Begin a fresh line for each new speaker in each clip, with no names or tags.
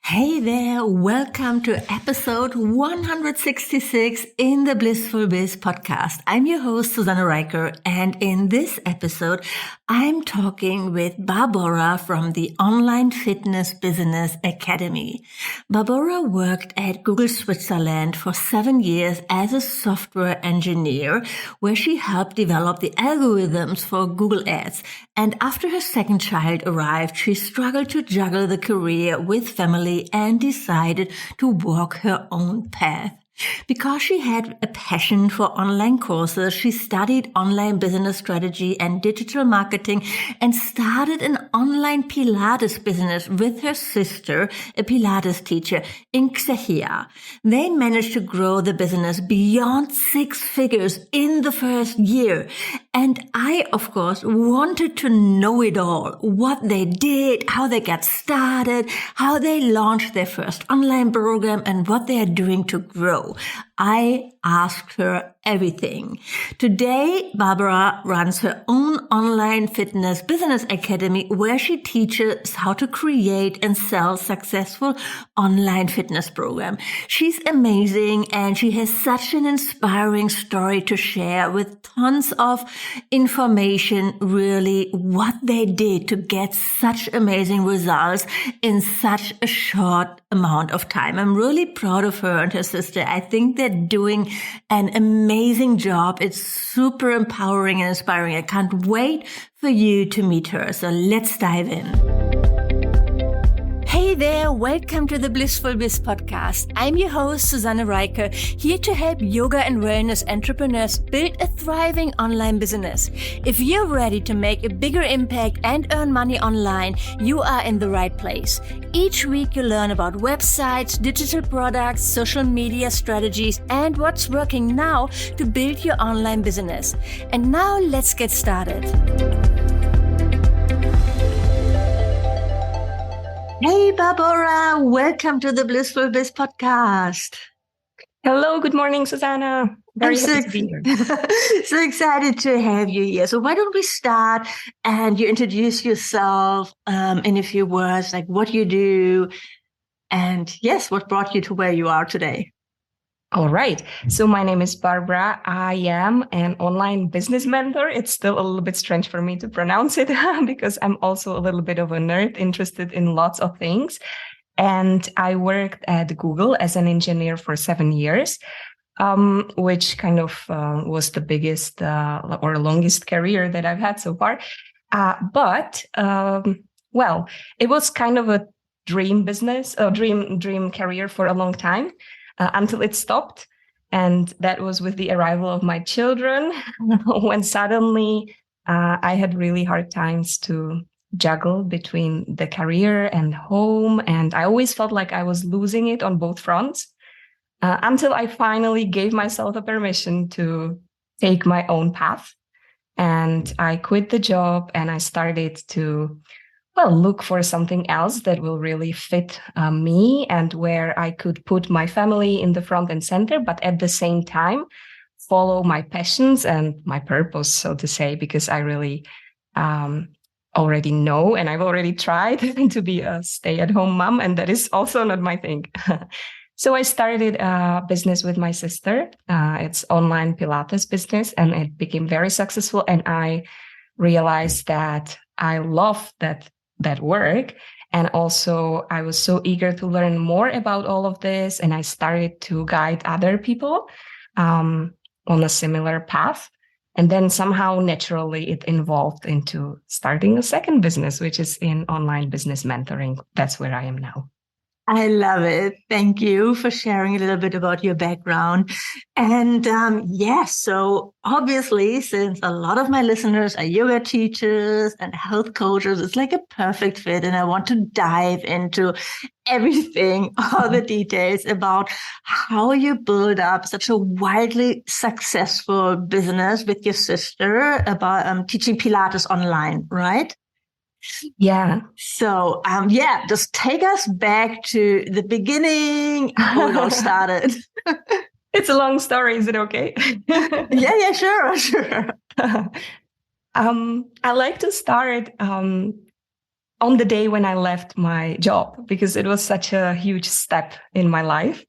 Hey there, welcome to episode 166 in the Blissful Biz podcast. I'm your host, Susanne Reicher, and in this episode, I'm talking with Barbora from the Online Fitness Business Academy. Barbora worked at Google Switzerland for 7 years as a software engineer, where she helped develop the algorithms for Google Ads. And after her second child arrived, she struggled to juggle the career with family and decided to walk her own path. Because she had a passion for online courses, she studied online business strategy and digital marketing and started an online Pilates business with her sister, a Pilates teacher in Czechia. They managed to grow the business beyond 6 figures in the first year. And I, of course, wanted to know it all, what they did, how they got started, how they launched their first online program, and what they are doing to grow. I asked her everything. Today, Barbora runs her own online fitness business academy where she teaches how to create and sell successful online fitness program. She's amazing and she has such an inspiring story to share with tons of information, really what they did to get such amazing results in such a short amount of time. I'm really proud of her and her sister. I think they're doing an amazing job. It's super empowering and inspiring. I can't wait for you to meet her. So let's dive in. Hey there, welcome to the Blissful Biz podcast. I'm your host, Susanne Reicher, here to help yoga and wellness entrepreneurs build a thriving online business. If you're ready to make a bigger impact and earn money online, you are in the right place. Each week you learn about websites, digital products, social media strategies, and what's working now to build your online business. And now let's get started. Hey, Barbora, welcome to the Blissful Biz podcast.
Hello, good morning, Susanna. Very happy to be here.
So excited to have you here. So why don't we start and you introduce yourself in a few words, like what you do and yes, what brought you to where you are today?
All right. So my name is Barbora. I am an online business mentor. It's still a little bit strange for me to pronounce it because I'm also a little bit of a nerd interested in lots of things. And I worked at Google as an engineer for 7 years, which kind of was the biggest or longest career that I've had so far. But it was kind of a dream business, a dream career for a long time. Until it stopped. And that was with the arrival of my children, when suddenly I had really hard times to juggle between the career and home. And I always felt like I was losing it on both fronts until I finally gave myself a permission to take my own path. And I quit the job and I started to look for something else that will really fit me and where I could put my family in the front and center, but at the same time, follow my passions and my purpose, so to say, because I really already know and I've already tried to be a stay-at-home mom, and that is also not my thing. So I started a business with my sister. It's online Pilates business, and it became very successful. And I realized that I love that work. And also I was so eager to learn more about all of this. And I started to guide other people on a similar path. And then somehow naturally it evolved into starting a second business, which is in online business mentoring. That's where I am now.
I love it. Thank you for sharing a little bit about your background. And so obviously, since a lot of my listeners are yoga teachers and health coaches, it's like a perfect fit. And I want to dive into everything, all the details about how you build up such a wildly successful business with your sister about teaching Pilates online, right?
Yeah.
So, just take us back to the beginning, how it all started.
It's a long story. Is it okay?
Yeah, sure.
I like to start on the day when I left my job, because it was such a huge step in my life.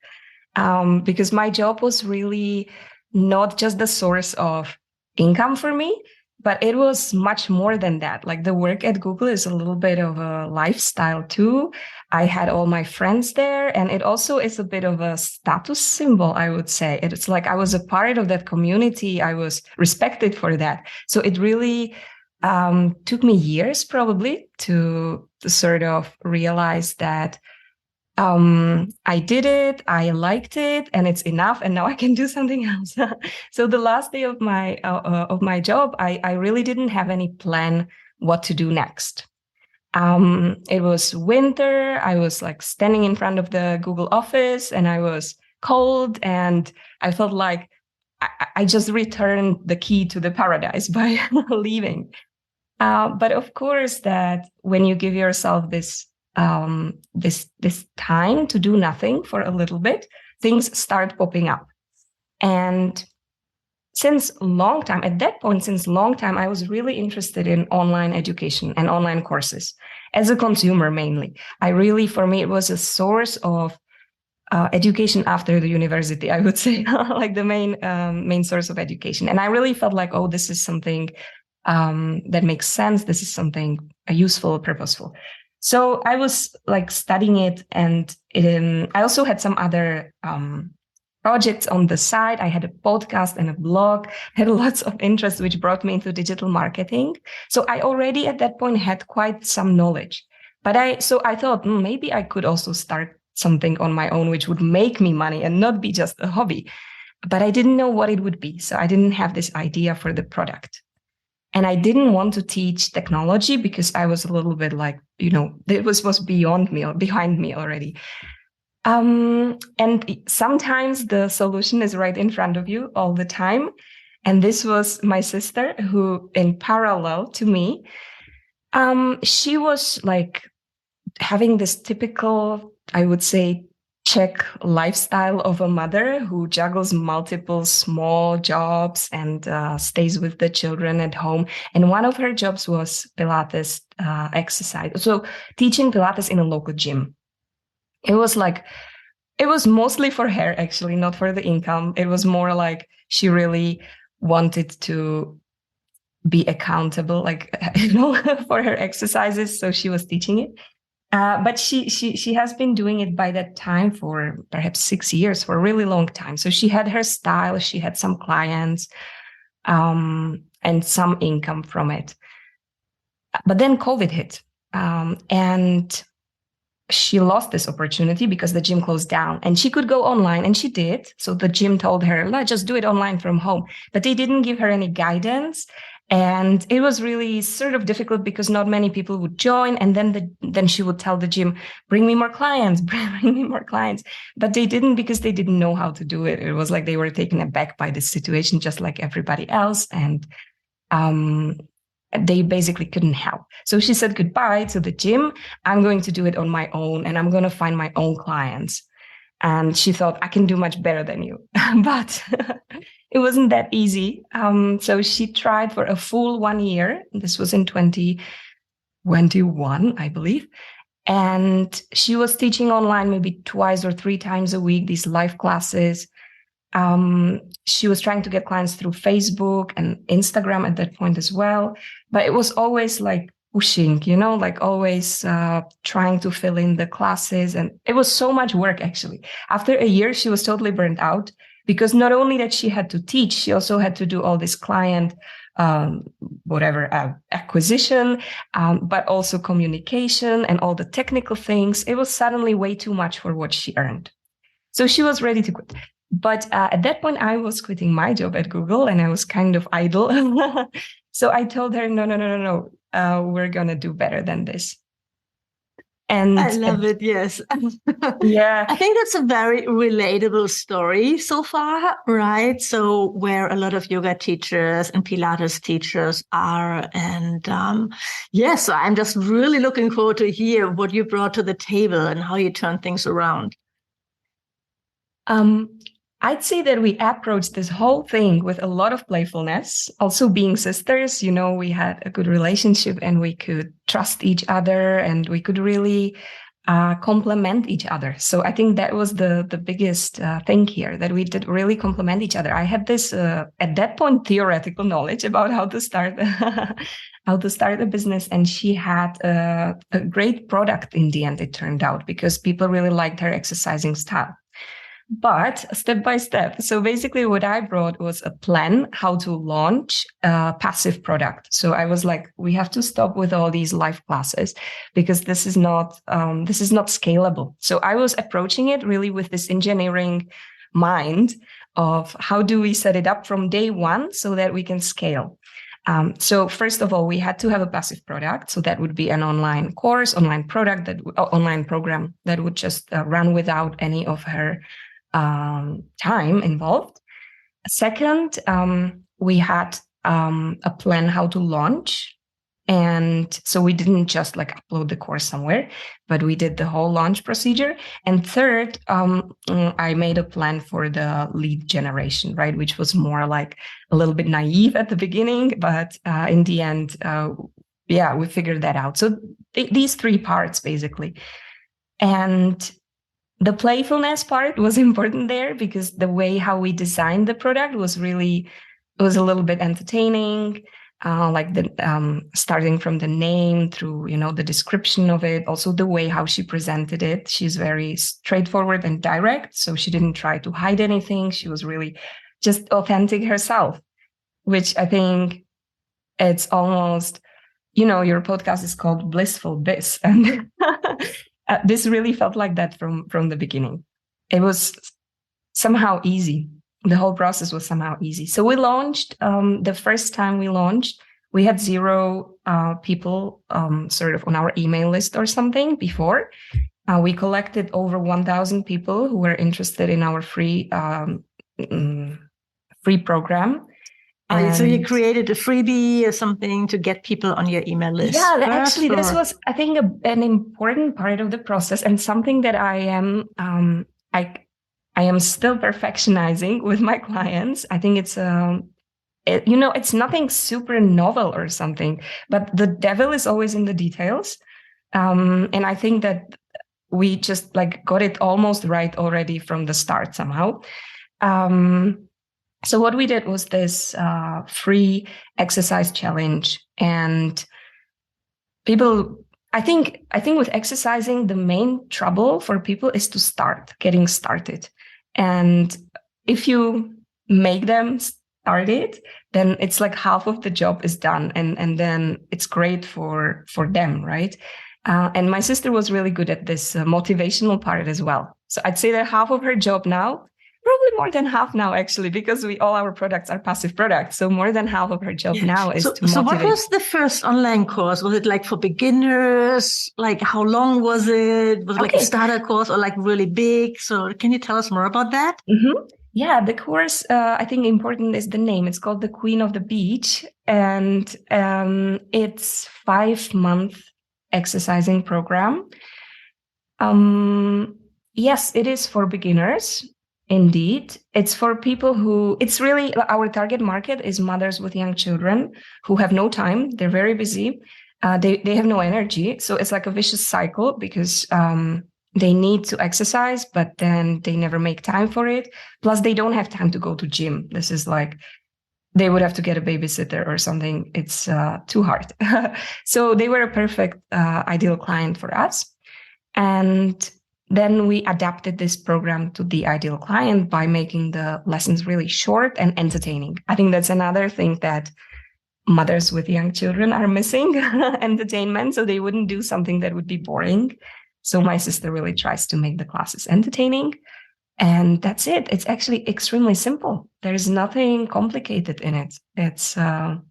Because my job was really not just the source of income for me, but it was much more than that. Like the work at Google is a little bit of a lifestyle too. I had all my friends there, and it also is a bit of a status symbol, I would say. It's like I was a part of that community. I was respected for that. So it really took me years probably to sort of realize that I did it, I liked it, and it's enough, and now I can do something else. So the last day of my job, I really didn't have any plan what to do next. It was winter. I was like standing in front of the Google office, and I was cold, and I felt like I just returned the key to the paradise by leaving. But of course, that when you give yourself this time to do nothing for a little bit, things start popping up. And since long time, I was really interested in online education and online courses as a consumer mainly. For me, it was a source of education after the university, I would say, like the main source of education. And I really felt like, oh, this is something that makes sense. This is something useful, purposeful. So I was like studying it, and I also had some other projects on the side. I had a podcast and a blog, had lots of interest, which brought me into digital marketing. So I already at that point had quite some knowledge. But I thought maybe I could also start something on my own, which would make me money and not be just a hobby. But I didn't know what it would be. So I didn't have this idea for the product. And I didn't want to teach technology because I was a little bit like, it was beyond me or behind me already. And sometimes the solution is right in front of you all the time. And this was my sister who, in parallel to me, she was like having this typical, I would say, Czech lifestyle of a mother who juggles multiple small jobs and stays with the children at home. And one of her jobs was Pilates exercise. So teaching Pilates in a local gym. It was mostly for her, actually, not for the income. It was more like she really wanted to be accountable, like, for her exercises. So she was teaching it. But she has been doing it by that time for perhaps 6 years, for a really long time. So she had her style, she had some clients, and some income from it. But then COVID hit, and she lost this opportunity because the gym closed down, and she could go online, and she did. So the gym told her, let's just do it online from home. But they didn't give her any guidance. And it was really sort of difficult because not many people would join. And then she would tell the gym, bring me more clients, bring me more clients. But they didn't, because they didn't know how to do it. It was like they were taken aback by this situation, just like everybody else. And they basically couldn't help. So she said goodbye to the gym. I'm going to do it on my own, and I'm going to find my own clients. And she thought, I can do much better than you. But it wasn't that easy. So she tried for a full 1 year. This was in 2021, I believe. And she was teaching online maybe 2 or 3 times a week, these live classes. She was trying to get clients through Facebook and Instagram at that point as well. But it was always like pushing, like always trying to fill in the classes. And it was so much work, actually. After a year, she was totally burnt out, because not only that she had to teach, she also had to do all this client, acquisition, but also communication and all the technical things. It was suddenly way too much for what she earned. So she was ready to quit. But at that point, I was quitting my job at Google, and I was kind of idle. So I told her, no, we're going to do better than this. And
I love it. Yes.
Yeah.
I think that's a very relatable story so far, right? So where a lot of yoga teachers and Pilates teachers are. And so I'm just really looking forward to hear what you brought to the table and how you turn things around.
I'd say that we approached this whole thing with a lot of playfulness. Also, being sisters, we had a good relationship and we could trust each other and we could really complement each other. So I think that was the biggest thing here, that we did really complement each other. I had this at that point theoretical knowledge about how to start how to start a business, and she had a great product in the end. It turned out, because people really liked her exercising style. But step by step. So basically what I brought was a plan how to launch a passive product. So I was like, we have to stop with all these live classes, because this is not scalable. So I was approaching it really with this engineering mind of how do we set it up from day one so that we can scale. So first of all, we had to have a passive product. So that would be an online course, online product, online program that would just run without any of her time involved. Second, we had a plan how to launch. And so we didn't just like upload the course somewhere, but we did the whole launch procedure. And third, I made a plan for the lead generation, right? Which was more like a little bit naive at the beginning, but in the end, we figured that out. So these three parts basically. And the playfulness part was important there, because the way how we designed the product was a little bit entertaining. Like starting from the name through, the description of it, also the way how she presented it. She's very straightforward and direct. So she didn't try to hide anything. She was really just authentic herself, which I think it's almost, your podcast is called Blissful Biz. And this really felt like that from the beginning. It was somehow easy. The whole process was somehow easy. So we launched, the first time we launched, we had 0 people sort of on our email list or something before. We collected over 1,000 people who were interested in our free program.
So you created a freebie or something to get people on your email list?
Yeah, actually, this was, I think, an important part of the process, and something that I am still perfectionizing with my clients. I think it's it's nothing super novel or something, but the devil is always in the details. And I think that we just like got it almost right already from the start somehow. So what we did was this free exercise challenge, and people, I think with exercising, the main trouble for people is to getting started. And if you make them start it, then it's like half of the job is done, and then it's great for them, right? And my sister was really good at this motivational part as well. So I'd say that half of her job now, probably more than half now, actually, because all our products are passive products. So more than half of her job now is to motivate.
So what was the first online course? Was it like for beginners? Like how long was it? Was it like a starter course or like really big? So can you tell us more about that?
Mm-hmm. Yeah, the course, I think important is the name. It's called the Queen of the Beach. And it's 5-month exercising program. Yes, it is for beginners. Indeed. It's for people it's really, our target market is mothers with young children who have no time. They're very busy. They have no energy. So it's like a vicious cycle, because they need to exercise, but then they never make time for it. Plus they don't have time to go to gym. This is like, they would have to get a babysitter or something. It's too hard. So they were a perfect ideal client for us. And then we adapted this program to the ideal client by making the lessons really short and entertaining. I think that's another thing that mothers with young children are missing, entertainment. So they wouldn't do something that would be boring. So my sister really tries to make the classes entertaining. And that's it. It's actually extremely simple. There's nothing complicated in it. It's, in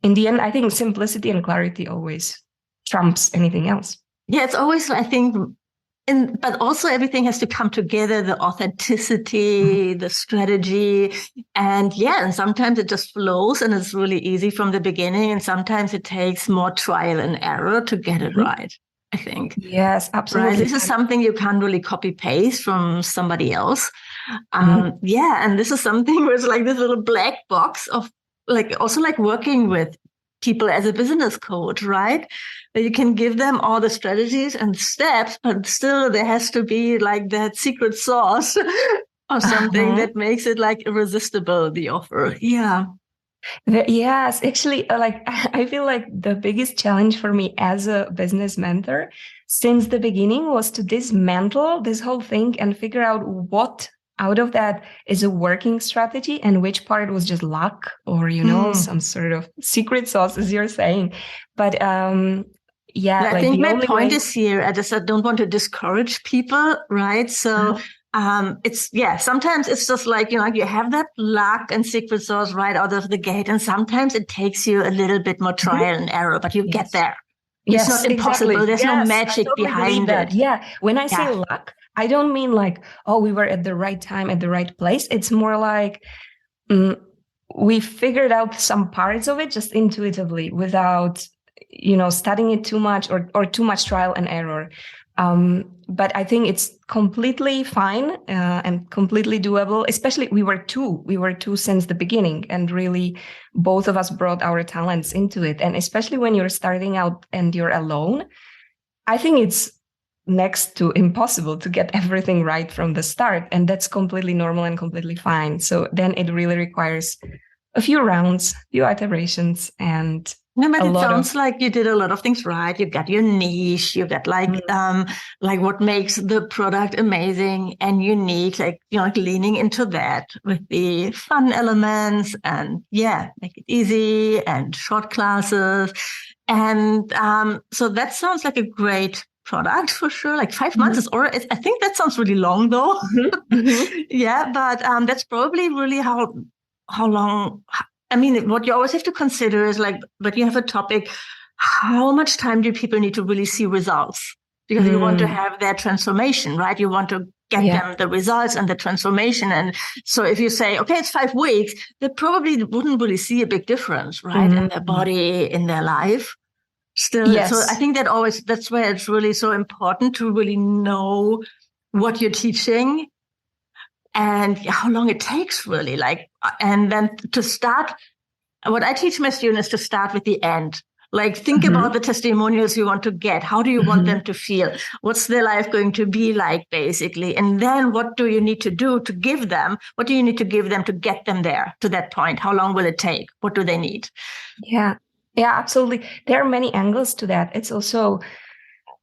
the end, I think simplicity and clarity always trumps anything else.
Yeah, it's always, I think, but also everything has to come together, the authenticity, the strategy. And and sometimes it just flows and it's really easy from the beginning. And sometimes it takes more trial and error to get it right. I think.
Yes,
Right.
absolutely.
This is something you can't really copy paste from somebody else. Yeah. And this is something where it's like this little black box of like, also like working with people as a business coach, right? That you can give them all the strategies and steps, but still there has to be like that secret sauce or something that makes it like irresistible, the offer. Yeah.
Yes, actually, like I feel like the biggest challenge for me as a business mentor since the beginning was to dismantle this whole thing and figure out what out of that is a working strategy and which part was just luck or, some sort of secret sauce, as you're saying. But yeah,
I
like
think
the
my
only
point
way.
is here. I just don't want to discourage people, right? So sometimes it's just like, like you have that luck and secret sauce right out of the gate. And sometimes it takes you a little bit more trial and error, but you get there. It's
Yes,
not impossible.
exactly.
There's no
Yes, I
magic
totally believe
behind
that.
it.
Yeah. When I say
Yeah.
luck, I don't mean like, oh, we were at the right time at the right place. It's more like we figured out some parts of it just intuitively without, studying it too much or too much trial and error. But I think it's completely fine and completely doable. Especially we were two since the beginning, and really both of us brought our talents into it. And especially when you're starting out and you're alone, I think it's next to impossible to get everything right from the start. And that's completely normal and completely fine. So then it really requires a few rounds, few iterations, and
no, but it sounds like you did a lot of things right. You got your niche. You got like what makes the product amazing and unique. Like like leaning into that with the fun elements and make it easy and short classes. And so that sounds like a great product for sure. Like 5 months is, or I think that sounds really long though. Yeah, but that's probably really how long. I mean, what you always have to consider is like, but you have a topic, how much time do people need to really see results? Because you want to have that transformation, right? You want to get them the results and the transformation. And so if you say, okay, it's 5 weeks, they probably wouldn't really see a big difference, right? In their body, in their life. Still,
yes.
So I think that's where it's really so important to really know what you're teaching and how long it takes really, and then to start. What I teach my students is to start with the end. Like think about the testimonials you want to get. How do you want them to feel? What's their life going to be like, basically? And then what do you need to do to give them? What do you need to give them to get them there to that point? How long will it take? What do they need?
Yeah, absolutely. There are many angles to that. It's also,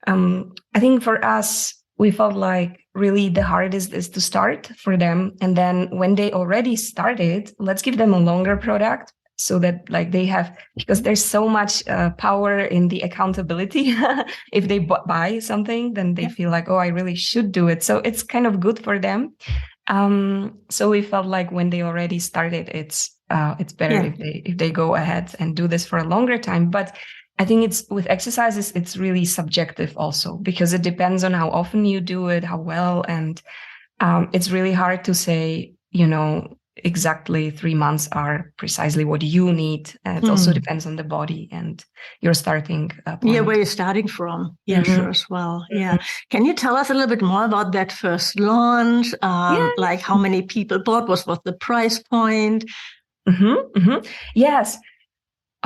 I think for us, we felt like really the hardest is to start for them. And then when they already started, let's give them a longer product so that like they have, because there's so much power in the accountability. If they buy something, then they feel like, oh, I really should do it. So it's kind of good for them. So we felt like when they already started, it's better if they go ahead and do this for a longer time. But I think it's with exercises, it's really subjective also, because it depends on how often you do it, how well. And it's really hard to say, exactly 3 months are precisely what you need. It also depends on the body and your starting point.
Yeah, where you're starting from. Yeah, sure as well. Yeah. Can you tell us a little bit more about that first launch? Like how many people bought? What the price point?
Yes.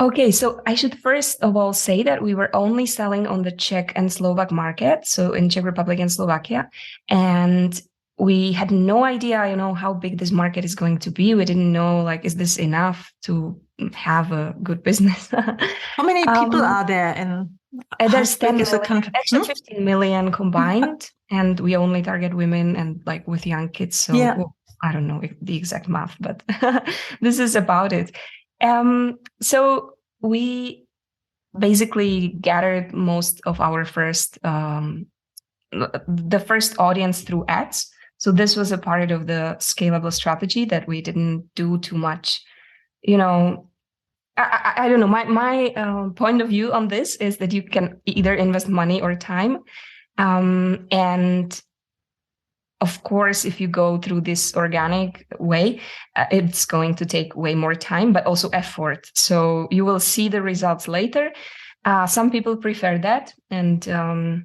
Okay, so I should first of all say that we were only selling on the Czech and Slovak market, so in Czech Republic and Slovakia, and we had no idea, how big this market is going to be. We didn't know, like, is this enough to have a good business?
How many people are there in?
There's 10
is the
million,
country?
actually 15 million combined, and we only target women and like with young kids. So I don't know the exact math, but this is about it. So we basically gathered most of our the first audience through ads. So this was a part of the scalable strategy that we didn't do too much. I don't know. My point of view on this is that you can either invest money or time. And of course, if you go through this organic way, it's going to take way more time, but also effort. So you will see the results later. Some people prefer that, and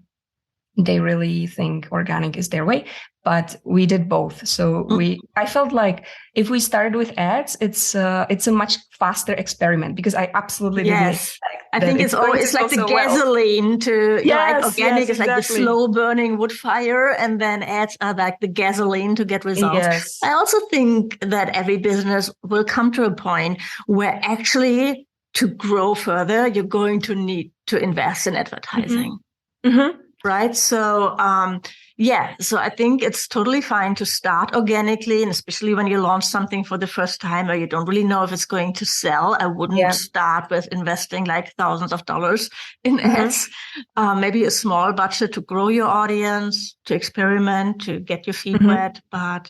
they really think organic is their way. But we did both. So I felt like if we started with ads, it's a much faster experiment, because I absolutely didn't expect
I think it's like the gasoline to
yes,
organic is
exactly.
like the slow burning wood fire, and then ads are like the gasoline to get results.
Yes.
I also think that every business will come to a point where actually to grow further, you're going to need to invest in advertising. Right. So, so I think it's totally fine to start organically, and especially when you launch something for the first time or you don't really know if it's going to sell. I wouldn't start with investing like thousands of dollars in ads. Maybe a small budget to grow your audience, to experiment, to get your feet wet. But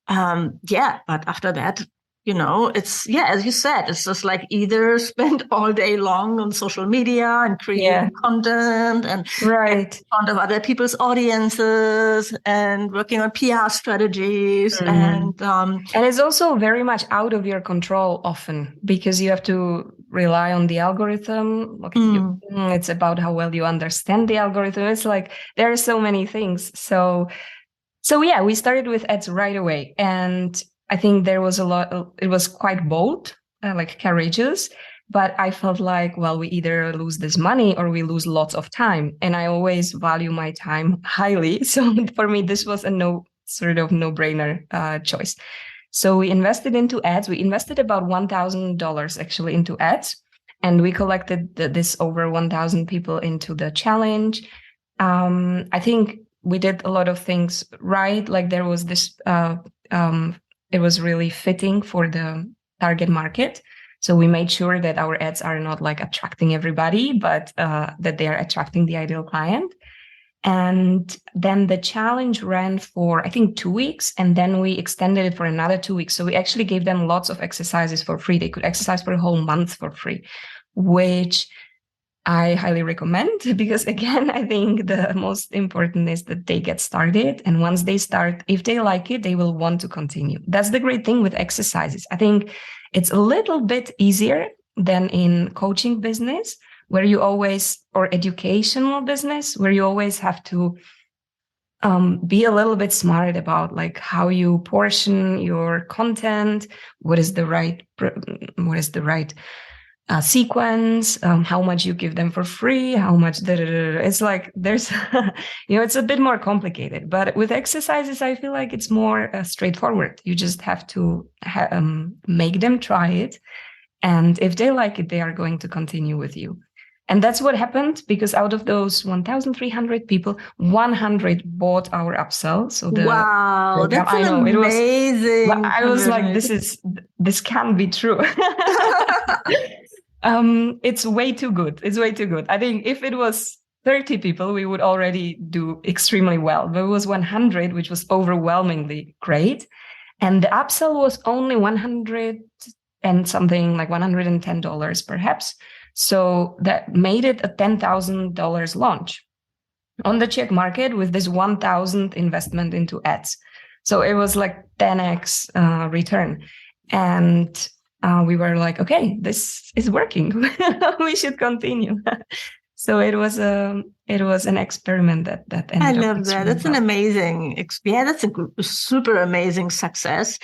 but after that, it's, as you said, it's just like either spend all day long on social media and creating content and in front of other people's audiences and working on PR strategies. And
it's also very much out of your control often, because you have to rely on the algorithm. It's about how well you understand the algorithm. It's like there are so many things. So we started with ads right away. And I think there was it was quite bold, like courageous, but I felt like, well, we either lose this money or we lose lots of time. And I always value my time highly. So for me, this was a no-brainer choice. So we invested into ads. We invested about $1,000 actually into ads. And we collected this over 1,000 people into the challenge. I think we did a lot of things right. Like there was this, it was really fitting for the target market. So we made sure that our ads are not like attracting everybody, but that they are attracting the ideal client. And then the challenge ran for, I think, 2 weeks. And then we extended it for another 2 weeks. So we actually gave them lots of exercises for free. They could exercise for a whole month for free, which I highly recommend, because again, I think the most important is that they get started. And once they start, if they like it, they will want to continue. That's the great thing with exercises. I think it's a little bit easier than in coaching business, where you always, or educational business, where you always have to be a little bit smart about like how you portion your content, what is the right sequence, how much you give them for free, how much it's like there's it's a bit more complicated. But with exercises, I feel like it's more straightforward. You just have to make them try it, and if they like it, they are going to continue with you. And that's what happened, because out of those 1,300 people, 100 bought our upsell. So
wow, that's amazing.
I was like, this can't be true. It's way too good. It's way too good. I think if it was 30 people, we would already do extremely well. But it was 100, which was overwhelmingly great. And the upsell was only 100 and something, like $110 perhaps. So that made it a $10,000 launch on the Czech market with this 1,000 investment into ads. So it was like 10x return. And we were like, okay, this is working. We should continue. So it was an experiment that ended up.
I love that. That's an amazing, that's a super amazing success.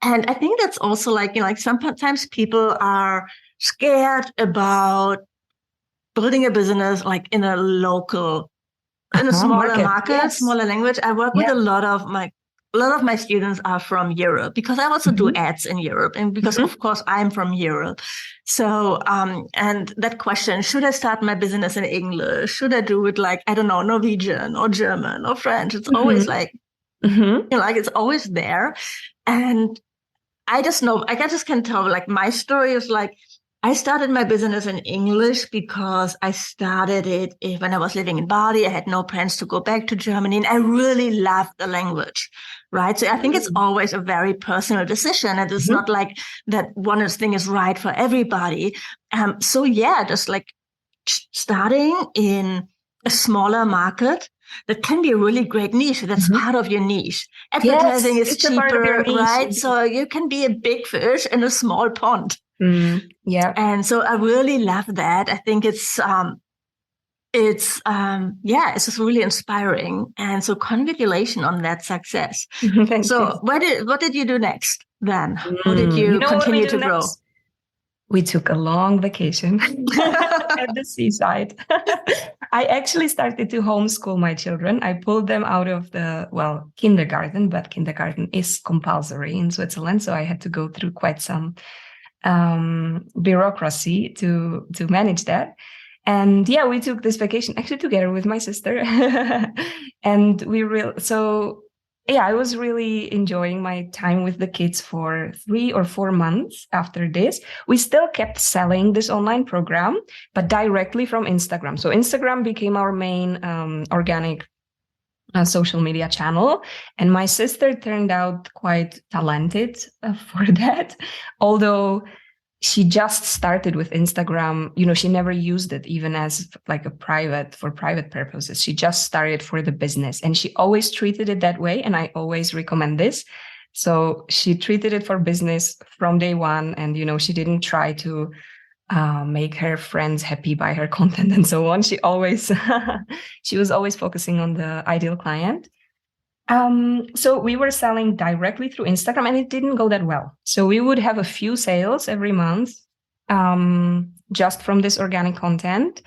And I think that's also like, sometimes people are scared about building a business like in a smaller market, smaller language. I work with a lot of my students are from Europe, because I also do ads in Europe, and because of course I'm from Europe. So, and that question, should I start my business in English? Should I do it like, I don't know, Norwegian or German or French? It's always like, like it's always there. And I just can tell, like, my story is like, I started my business in English because I started it when I was living in Bali. I had no plans to go back to Germany, and I really loved the language, right? So I think it's always a very personal decision, and it's not like that one thing is right for everybody. Just like starting in a smaller market, that can be a really great niche. That's part of your niche. Advertising is cheaper, right? So you can be a big fish in a small pond.
Yeah.
And so I really love that. I think it's just really inspiring. And so congratulations on that success.
Thank you.
So what did you do next then? How did
You
you
know what we
continue
do
to grow?
next? We took a long vacation at the seaside. I actually started to homeschool my children. I pulled them out of kindergarten, but kindergarten is compulsory in Switzerland. So I had to go through quite some bureaucracy to manage that. And yeah, we took this vacation actually together with my sister. And I was really enjoying my time with the kids for 3 or 4 months after this. We still kept selling this online program, but directly from Instagram. So Instagram became our main organic social media channel. And my sister turned out quite talented for that. Although she just started with Instagram. She never used it even as like for private purposes. She just started for the business, and she always treated it that way. And I always recommend this. So she treated it for business from day one. And, she didn't try to make her friends happy by her content and so on. She was always focusing on the ideal client. So we were selling directly through Instagram, and it didn't go that well. So we would have a few sales every month, just from this organic content,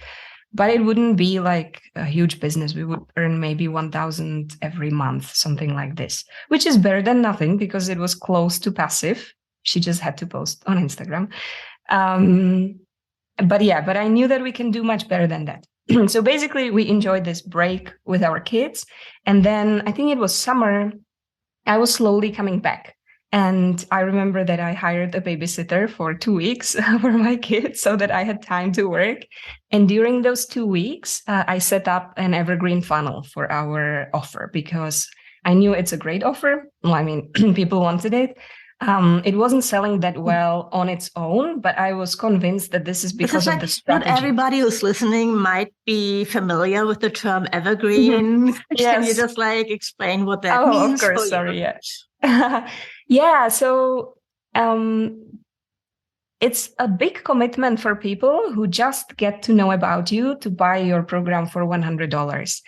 but it wouldn't be like a huge business. We would earn maybe 1,000 every month, something like this, which is better than nothing because it was close to passive. She just had to post on Instagram. But I knew that we can do much better than that. So basically, we enjoyed this break with our kids. And then I think it was summer, I was slowly coming back. And I remember that I hired a babysitter for 2 weeks for my kids so that I had time to work. And during those 2 weeks, I set up an evergreen funnel for our offer because I knew it's a great offer. Well, I mean, people wanted it. It wasn't selling that well on its own, but I was convinced that this is because of the strategy.
Not everybody who's listening might be familiar with the term evergreen.
Yes.
Can you just explain what that means?
Of course. Sorry. Yeah. Yeah. So it's a big commitment for people who just get to know about you to buy your program for $100.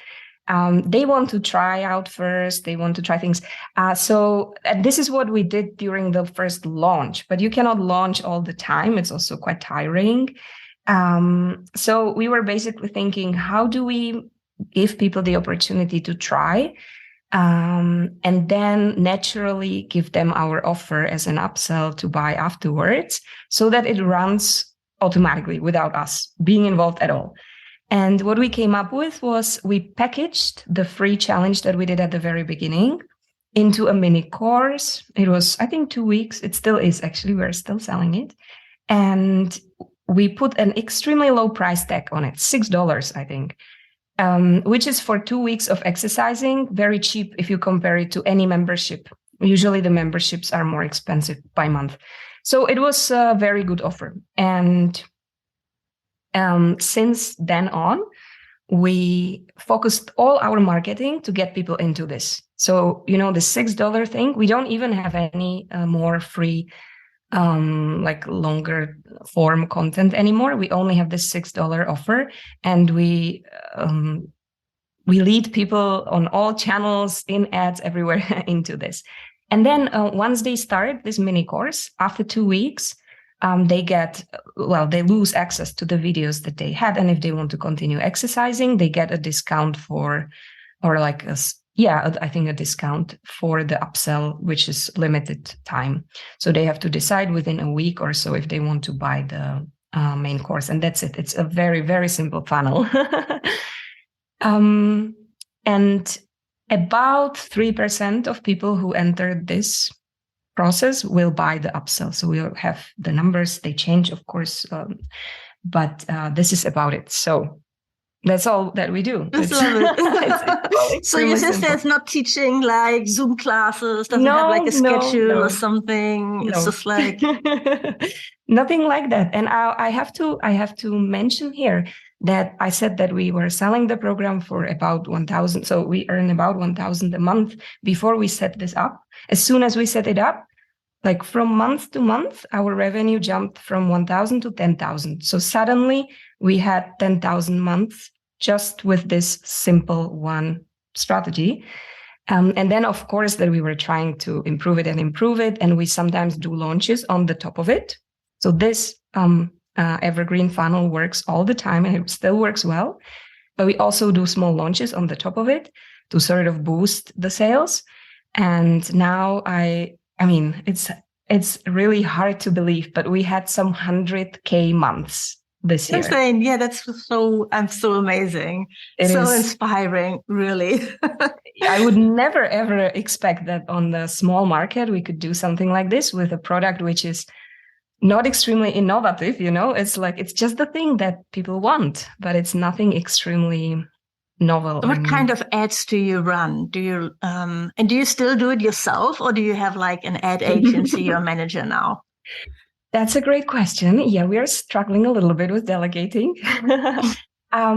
They want to try out first. They want to try things. So this is what we did during the first launch, but you cannot launch all the time. It's also quite tiring. So we were basically thinking, how do we give people the opportunity to try? And then naturally give them our offer as an upsell to buy afterwards so that it runs automatically without us being involved at all. And what we came up with was we packaged the free challenge that we did at the very beginning into a mini course. It was, I think, 2 weeks. It still is, actually. We're still selling it. And we put an extremely low price tag on it, $6, I think, which is for 2 weeks of exercising, very cheap if you compare it to any membership. Usually the memberships are more expensive by month. So it was a very good offer. And since then on, we focused all our marketing to get people into this. So, the $6 thing, we don't even have any more free, longer form content anymore. We only have this $6 offer, and we lead people on all channels, in ads, everywhere into this. And then once they start this mini course, after 2 weeks, they lose access to the videos that they had. And if they want to continue exercising, they get a discount I think a discount for the upsell, which is limited time. So they have to decide within a week or so if they want to buy the main course. And that's it. It's a very, very simple funnel. And about 3% of people who entered this process will buy the upsell. So we'll have the numbers, they change, of course, but this is about it. So that's all that we do.
I love it. So your sister is not teaching like Zoom classes, doesn't have a schedule or something. It's just
nothing like that. And I have to mention here that I said that we were selling the program for about 1,000. So we earn about 1,000 a month before we set this up. As soon as we set it up, like from month to month, our revenue jumped from 1,000 to 10,000. So suddenly we had 10,000 months just with this simple one strategy. And then, of course, that we were trying to improve it. And we sometimes do launches on the top of it. So this evergreen funnel works all the time and it still works well. But we also do small launches on the top of it to sort of boost the sales. And now I mean, it's really hard to believe, but we had some 100K months this year.
Insane. Yeah, that's so amazing. It so is inspiring, really.
I would never, ever expect that on the small market, we could do something like this with a product which is not extremely innovative, it's like, it's just the thing that people want, but it's nothing extremely novel.
What kind of ads do you run? Do you, and do you still do it yourself, or do you have like an ad agency or manager now?
That's a great question. Yeah, we are struggling a little bit with delegating.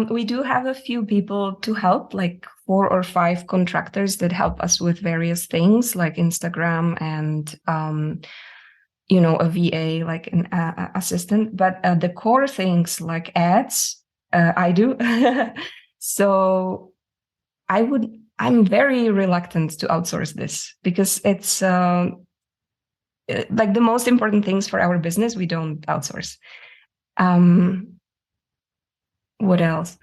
We do have a few people to help, like 4 or 5 contractors that help us with various things like Instagram and, a VA, like an assistant. But the core things like ads, I do. So I'm very reluctant to outsource this because it's like the most important things for our business, we don't outsource. What else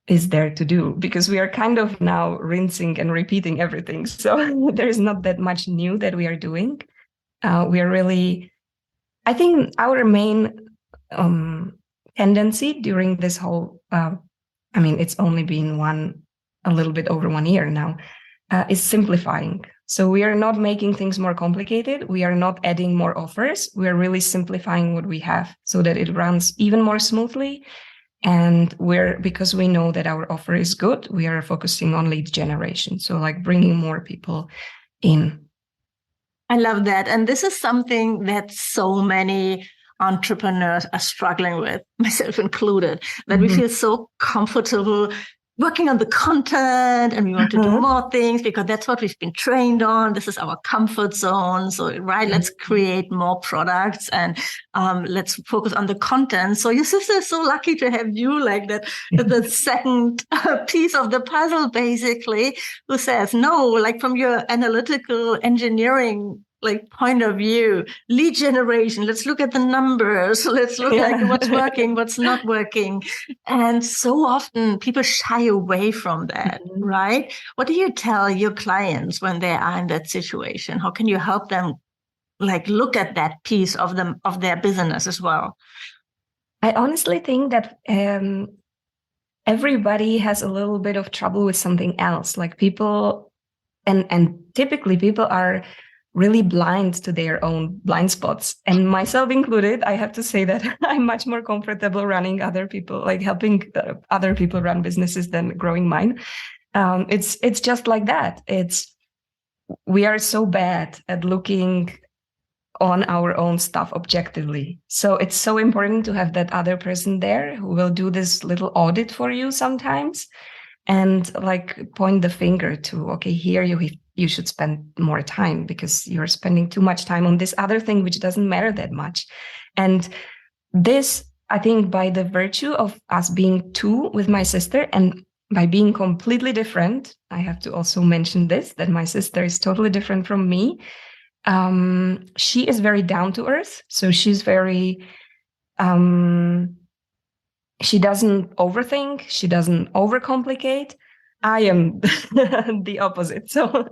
is there to do? Because we are kind of now rinsing and repeating everything. So there's not that much new that we are doing. We are really, I think our main tendency during this whole, it's only been a little bit over 1 year now, is simplifying. So we are not making things more complicated. We are not adding more offers. We are really simplifying what we have so that it runs even more smoothly. And because we know that our offer is good, we are focusing on lead generation. So like bringing more people in.
I love that. And this is something that so many entrepreneurs are struggling with, myself included, that we feel so comfortable working on the content and we want to do more things because that's what we've been trained on. This is our comfort zone. So, right, let's create more products and let's focus on the content. So your sister is so lucky to have you like that, the second piece of the puzzle, basically, who says, no, like from your analytical engineering like point of view, lead generation, let's look at the numbers, let's look at what's working, what's not working. And so often people shy away from that, right? What do you tell your clients when they are in that situation? How can you help them like look at that piece of them, of their business as well?
I honestly think that everybody has a little bit of trouble with something else. Like people, and typically people are really blind to their own blind spots, and myself included. I have to say that I'm much more comfortable running other people, like helping other people run businesses than growing mine. It's just like that. We are so bad at looking on our own stuff objectively. So it's so important to have that other person there who will do this little audit for you sometimes and like point the finger to, okay, here you should spend more time because you're spending too much time on this other thing, which doesn't matter that much. And this, I think, by the virtue of us being two with my sister and by being completely different, I have to also mention this, that my sister is totally different from me. She is very down to earth. So she's very, she doesn't overthink. She doesn't overcomplicate. I am the opposite. So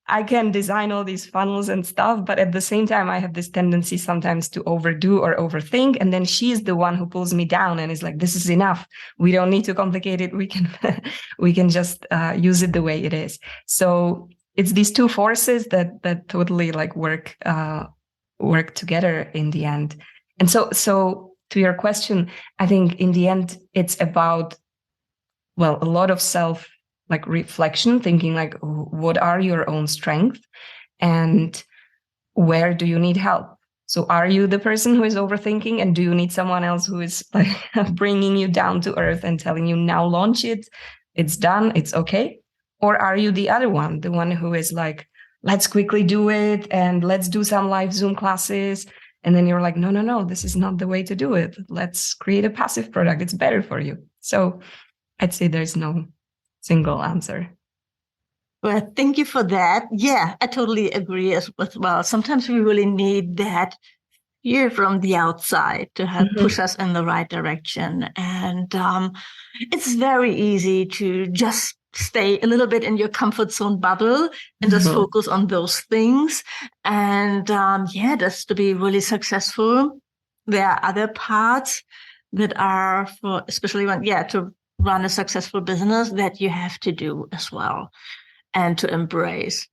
I can design all these funnels and stuff, but at the same time, I have this tendency sometimes to overdo or overthink. And then she's the one who pulls me down and is like, this is enough. We don't need to complicate it. We can just use it the way it is. So it's these two forces that totally like work together in the end. And so to your question, I think in the end, it's about, well, a lot of self like reflection, thinking like, what are your own strengths and where do you need help? So are you the person who is overthinking, and do you need someone else who is like bringing you down to earth and telling you, now launch it, it's done, it's okay? Or are you the other one, the one who is like let's quickly do it and let's do some live Zoom classes. And then you're like, no, this is not the way to do it. Let's create a passive product. It's better for you. So I'd say there's no single answer.
Well, thank you for that. Yeah, I totally agree as well. Sometimes we really need that fear from the outside to help push us in the right direction. And it's very easy to just stay a little bit in your comfort zone bubble and just focus on those things. And just to be really successful, there are other parts that are for, especially when, to run a successful business, that you have to do as well and to embrace.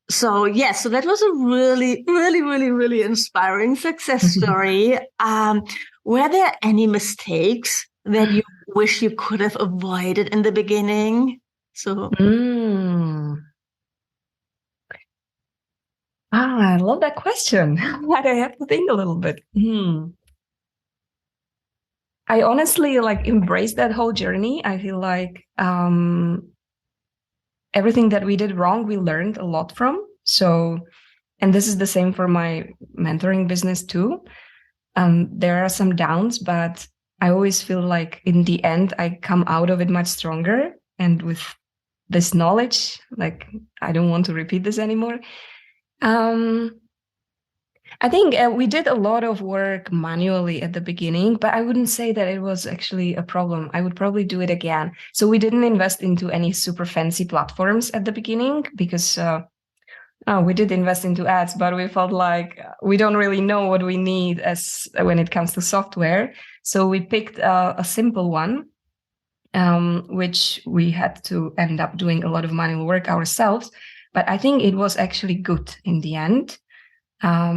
So that was a really, really, really, really inspiring success story. Were there any mistakes that you wish you could have avoided in the beginning? So,
I love that question. Why do I have to think a little bit? I honestly embrace that whole journey. I feel like everything that we did wrong, we learned a lot from. So, and this is the same for my mentoring business too. There are some downs, but I always feel like in the end, I come out of it much stronger. And with this knowledge, I don't want to repeat this anymore. I think we did a lot of work manually at the beginning, but I wouldn't say that it was actually a problem. I would probably do it again. So we didn't invest into any super fancy platforms at the beginning because we did invest into ads, but we felt like we don't really know what we need as when it comes to software. So we picked a simple one, which we had to end up doing a lot of manual work ourselves. But I think it was actually good in the end.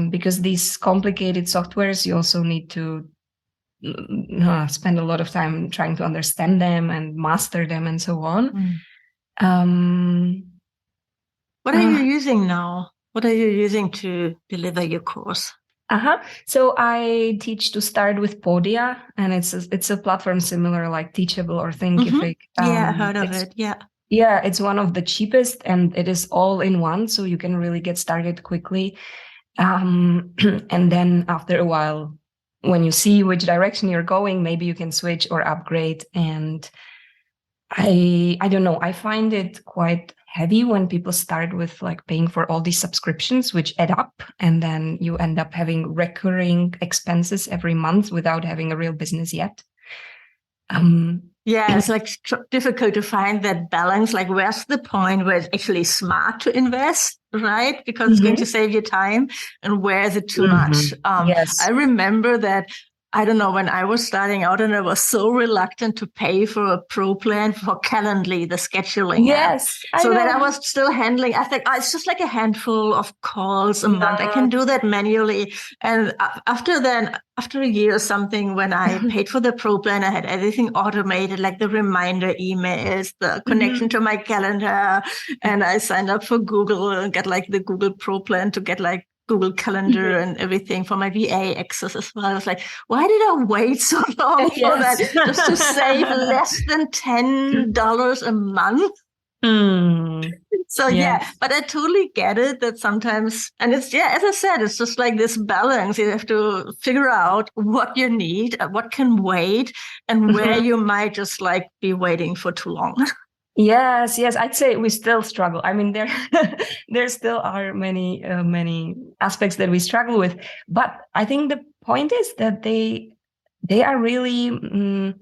Because these complicated softwares, you also need to spend a lot of time trying to understand them and master them and so on.
What are you using now? What are you using to deliver your course?
So I teach to start with Podia, and it's a platform similar like Teachable or Thinkific.
I heard of it.
Yeah, it's one of the cheapest, and it is all in one, so you can really get started quickly. And then after a while, when you see which direction you're going, maybe you can switch or upgrade. And I don't know, I find it quite heavy when people start with paying for all these subscriptions, which add up, and then you end up having recurring expenses every month without having a real business yet.
It's difficult to find that balance. Where's the point where it's actually smart to invest, right? Because it's going to save you time, and where is it too much?
Yes.
I remember that, I don't know, when I was starting out and I was so reluctant to pay for a pro plan for Calendly, the scheduling app. That I was still handling. I think it's just a handful of calls a month. I can do that manually. And after a year or something, when I paid for the pro plan, I had everything automated, like the reminder emails, the connection to my calendar. And I signed up for Google and got the Google Pro plan to get Google Calendar and everything for my VA access as well. I was like, why did I wait so long for that? Just to save less than $10 a month? So but I totally get it that sometimes, and it's, as I said, it's just this balance. You have to figure out what you need, what can wait, and where you might just be waiting for too long.
Yes, I'd say we still struggle. I mean, there still are many aspects that we struggle with, but I think the point is that they are really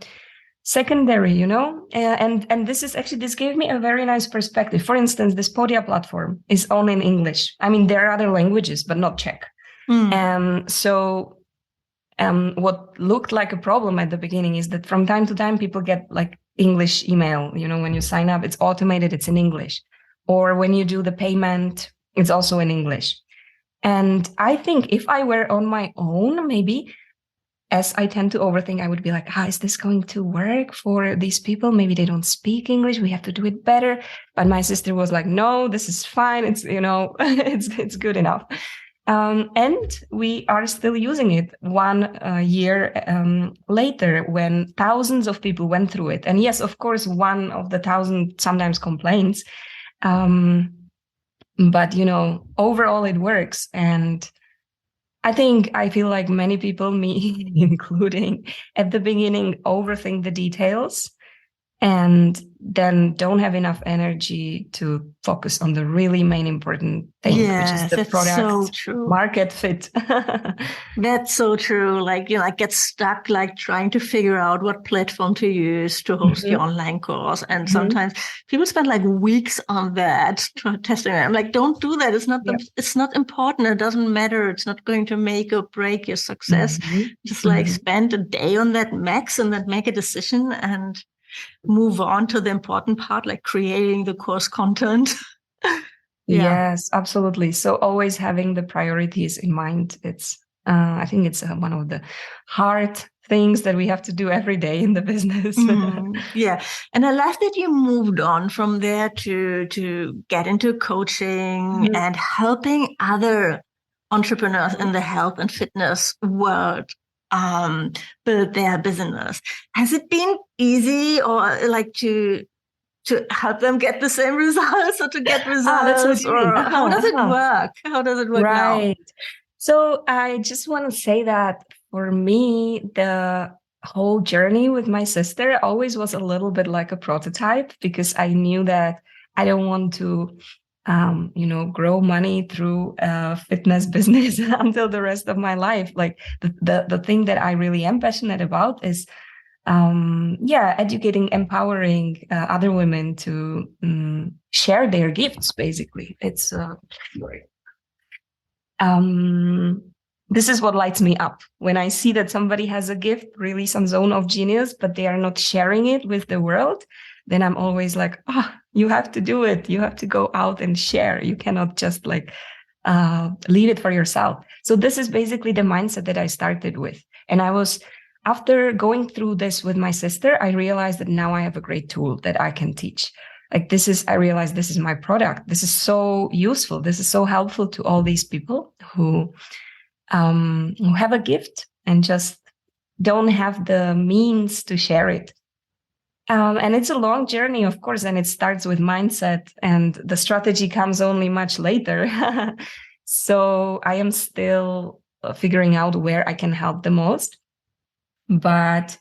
secondary, and this gave me a very nice perspective. For instance, this Podia platform is only in English. I mean, there are other languages, but not Czech. So what looked like a problem at the beginning is that from time to time people get English email, when you sign up, it's automated, it's in English. Or when you do the payment, it's also in English. And I think if I were on my own, maybe, as I tend to overthink, I would be like, is this going to work for these people? Maybe they don't speak English. We have to do it better. But my sister was like, no, this is fine. It's, it's good enough. And we are still using it 1 year later, when thousands of people went through it. And yes, of course, one of the 1,000 sometimes complains. But, overall it works. And I feel like many people, me including, at the beginning overthink the details and then don't have enough energy to focus on the really main important thing, which is
Yes,
the
that's so
product
true.
market fit.
That's so true. Like, like get stuck, like trying to figure out what platform to use to host your online course. And sometimes people spend like weeks on that testing it. I'm like, don't do that. It's not important. It doesn't matter. It's not going to make or break your success. Just like spend a day on that max and then make a decision and move on to the important part, like creating the course content.
Yes, absolutely. So always having the priorities in mind. I think it's one of the hard things that we have to do every day in the business.
Yeah. And I love that you moved on from there to get into coaching and helping other entrepreneurs in the health and fitness world build their business. Has it been easy or like to help them get the same results or to get results?
That's what you mean.
How does it work? How does it work now?
So I just want to say that for me, the whole journey with my sister always was a little bit like a prototype, because I knew that I don't want to, grow money through a fitness business until the rest of my life. Like the thing that I really am passionate about is educating, empowering other women to share their gifts. Basically, it's this is what lights me up when I see that somebody has a gift, really some zone of genius, but they are not sharing it with the world. Then I'm always like, you have to do it. You have to go out and share. You cannot just like leave it for yourself. So this is basically the mindset that I started with. And after going through this with my sister, I realized that now I have a great tool that I can teach. I realized this is my product. This is so useful. This is so helpful to all these people who have a gift and just don't have the means to share it. And it's a long journey, of course, and it starts with mindset, and the strategy comes only much later. So I am still figuring out where I can help the most. But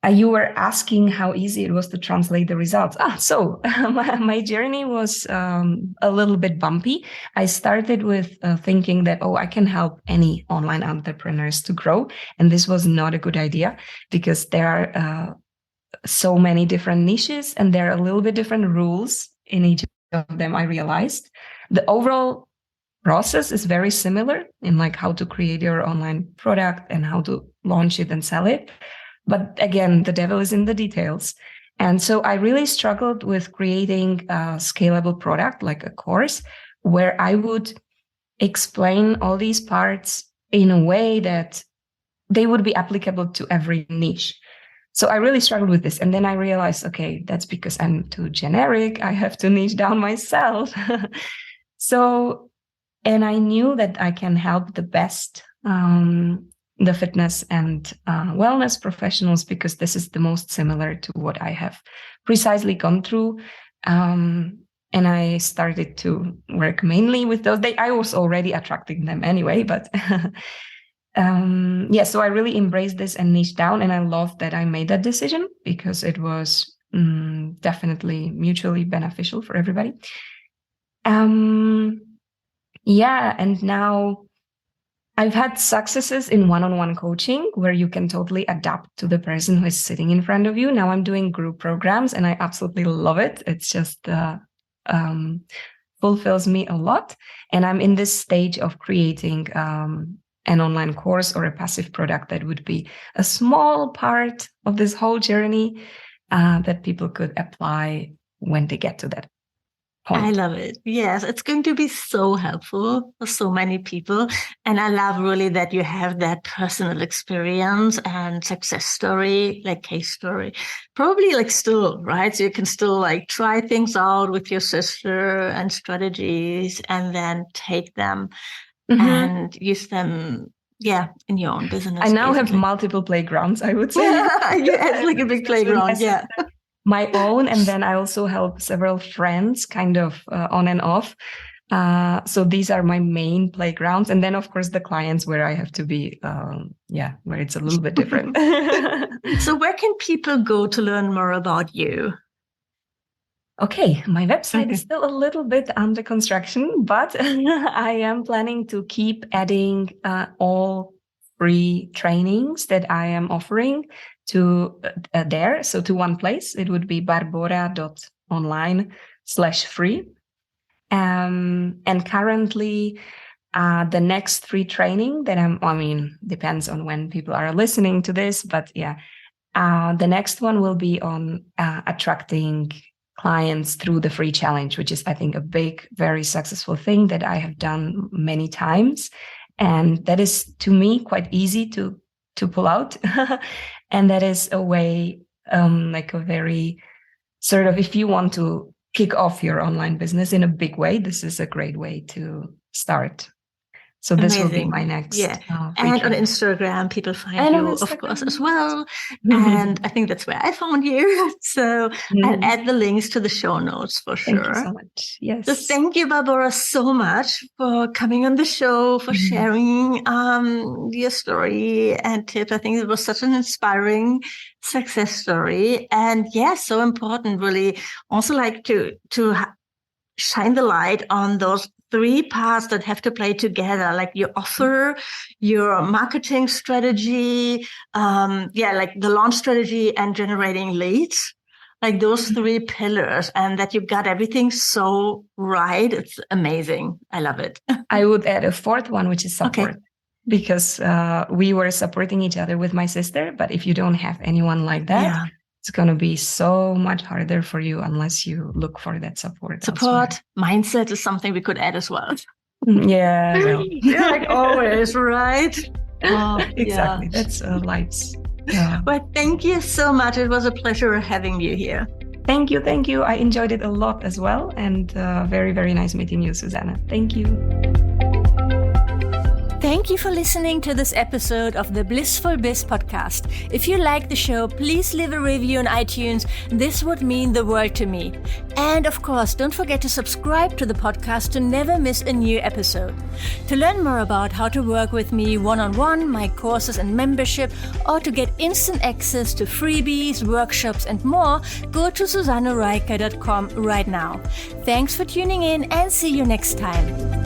you were asking how easy it was to translate the results. So my journey was a little bit bumpy. I started with thinking that, I can help any online entrepreneurs to grow. And this was not a good idea, because there are so many different niches and there are a little bit different rules in each of them. I realized the overall process is very similar in like how to create your online product and how to launch it and sell it. But again, the devil is in the details. And so I really struggled with creating a scalable product, like a course, where I would explain all these parts in a way that they would be applicable to every niche. So I really struggled with this. And then I realized, okay, that's because I'm too generic. I have to niche down myself. And I knew that I can help the best, the fitness and wellness professionals, because this is the most similar to what I have precisely gone through. And I started to work mainly with those. I was already attracting them anyway, but so I really embraced this and niche down. And I love that I made that decision, because it was definitely mutually beneficial for everybody. And now I've had successes in one-on-one coaching where you can totally adapt to the person who is sitting in front of you. Now I'm doing group programs and I absolutely love it. It's just fulfills me a lot. And I'm in this stage of creating an online course or a passive product that would be a small part of this whole journey that people could apply when they get to that point.
I love it. Yes, it's going to be so helpful for so many people. And I love really that you have that personal experience and success story, like case story, probably like still, right? So you can still like try things out with your sister and strategies and then take them and use them. Yeah, in your own business.
I now have multiple playgrounds, I would say.
Yeah, it's like a big playground. Yeah.
my own, and then I also help several friends kind of on and off. So these are my main playgrounds. And then, of course, the clients where I have to be, where it's a little bit different.
So where can people go to learn more about you?
Okay, my website is still a little bit under construction, but I am planning to keep adding all free trainings that I am offering to there. So to one place, it would be barbora.online/free. And currently, the next free training that depends on when people are listening to this, but the next one will be on attracting clients through the free challenge, which is, I think, a big, very successful thing that I have done many times. And that is, to me, quite easy to pull out. And that is a way, like a very sort of, if you want to kick off your online business in a big way, this is a great way to start. So this will be my next.
Yeah. And on Instagram, people find you, of course, as well. And I think that's where I found you. So I'll add the links to the show notes for sure.
Thank you so much. Yes.
So thank you, Barbora, so much for coming on the show, for sharing your story and tips. I think it was such an inspiring success story. And so important, really. Also like to shine the light on those 3 parts that have to play together, like your offer, your marketing strategy, like the launch strategy and generating leads, like those 3 pillars, and that you've got everything so right. It's amazing. I love it.
I would add a 4th one, which is support. Okay. Because we were supporting each other with my sister, but if you don't have anyone like that, it's going to be so much harder for you unless you look for that support.
Support, mindset is something we could add as well.
Yeah.
Like always, right?
Exactly. That's life's.
Well, thank you so much. It was a pleasure having you here.
Thank you. I enjoyed it a lot as well. And very, very nice meeting you, Susanna. Thank you.
Thank you for listening to this episode of the Blissful Biz podcast. If you like the show, please leave a review on iTunes. This would mean the world to me. And of course, don't forget to subscribe to the podcast to never miss a new episode. To learn more about how to work with me one-on-one, my courses and membership, or to get instant access to freebies, workshops, and more, go to susannereiker.com right now. Thanks for tuning in and see you next time.